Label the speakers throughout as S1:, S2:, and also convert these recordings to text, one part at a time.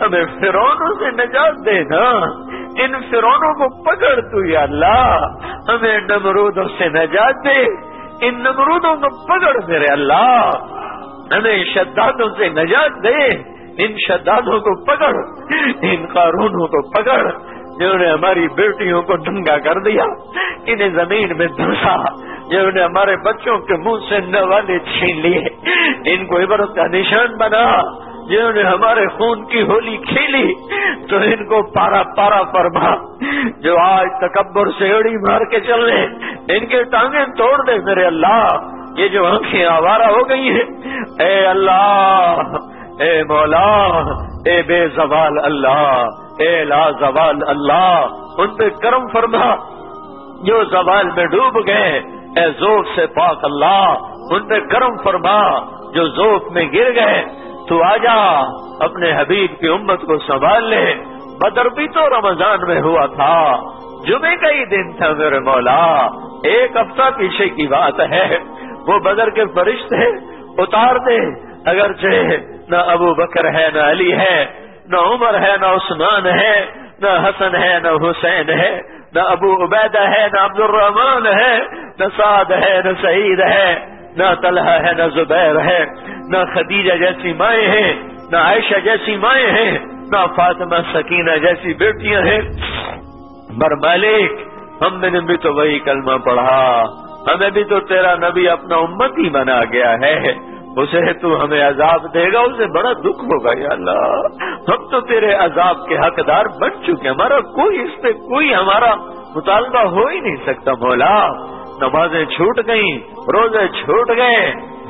S1: ہمیں فرعونوں سے نجات دے نا، ان فرعونوں کو پکڑ تو یا اللہ، ہمیں نمرودوں سے نجات دے، ان نمرودوں کو پکڑ میرے اللہ، ہمیں شدادوں سے نجات دے، ان شدادوں کو پکڑ، ان قارونوں کو پکڑ جنہوں نے ہماری بیٹیوں کو ننگا کر دیا، انہیں زمین میں دھنسا، جنہوں نے ہمارے بچوں کے منہ سے نوالے چھین لیے، ان کو عبرت کا نشان بنا، جنہوں نے ہمارے خون کی ہولی کھیلی تو ان کو پارا پارا فرما، جو آج تکبر سے اڑی مار کے چل رہے ان کے ٹانگیں توڑ دے میرے اللہ، یہ جو آنکھیں آوارہ ہو گئی ہیں، اے اللہ، اے مولا، اے بے زوال اللہ، اے لا زوال اللہ، ان پہ کرم فرما، جو زوال میں ڈوب گئے اے ذوق سے پاک اللہ، ان پہ کرم فرما، جو ذوق میں گر گئے تو آجا اپنے حبیب کی امت کو سنبھال لے۔ بدر بھی تو رمضان میں ہوا تھا، جمعے کا ہی دن تھا میرے مولا، ایک ہفتہ پیچھے کی بات ہے، وہ بدر کے فرشتے اتار دے، اگرچہ نہ ابو بکر ہے، نہ علی ہے، نہ عمر ہے، نہ عثمان ہے، نہ حسن ہے، نہ حسین ہے، نہ ابو عبیدہ ہے، نہ عبد الرحمان ہے، نہ سعد ہے، نہ سعید ہے، نہ طلحہ ہے، نہ زبیر ہے، نہ خدیجہ جیسی مائیں ہیں، نہ عائشہ جیسی مائیں ہیں، نہ فاطمہ سکینہ جیسی بیٹیاں ہیں، پر مالک ہم نے بھی تو وہی کلمہ پڑھا، ہمیں بھی تو تیرا نبی اپنا امتی بنا گیا ہے، اسے تو ہمیں عذاب دے گا، اسے بڑا دکھ ہوگا یا اللہ، ہم تو تیرے عذاب کے حقدار بن چکے، ہمارا کوئی اس پہ کوئی ہمارا مطالبہ ہو ہی نہیں سکتا مولا، نمازیں چھوٹ گئیں، روزے چھوٹ گئے،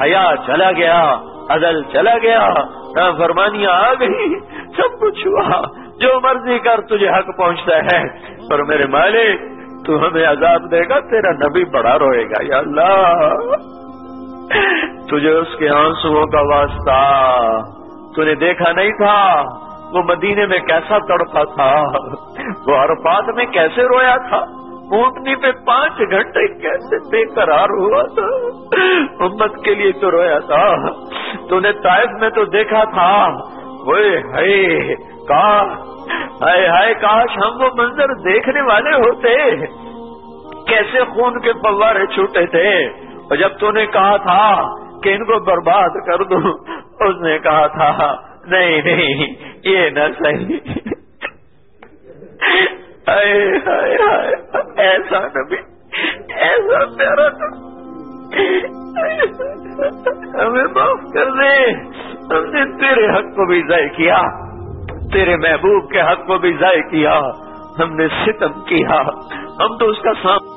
S1: حیا چلا گیا، عدل چلا گیا، نافرمانیاں آ گئی، سب کچھ ہوا، جو مرضی کر تجھے حق پہنچتا ہے، پر میرے مالک تو ہمیں عذاب دے گا، تیرا نبی بڑا روئے گا یا اللہ، تجھے اس کے آنسوؤں کا واسطہ، تو نے دیکھا نہیں تھا وہ مدینے میں کیسا تڑپا تھا، وہ عرفات میں کیسے رویا تھا، اونٹنی پہ 5 گھنٹے کیسے بے قرار ہوا تھا، امت کے لیے تو رویا تھا، تو نے طائف میں تو دیکھا تھا، ہائے کاش ہم وہ منظر دیکھنے والے ہوتے، کیسے خون کے فوارے چھوٹے تھے، اور جب تو نے کہا تھا کہ ان کو برباد کر دو، اس نے کہا تھا نہیں یہ نہ صحیح، ایسا نبی، ایسا پیارا نبی، ہمیں معاف کر دے، ہم نے تیرے حق کو بھی ضائع کیا، تیرے محبوب کے حق کو بھی ضائع کیا، ہم نے ستم کیا، ہم تو اس کا سامنا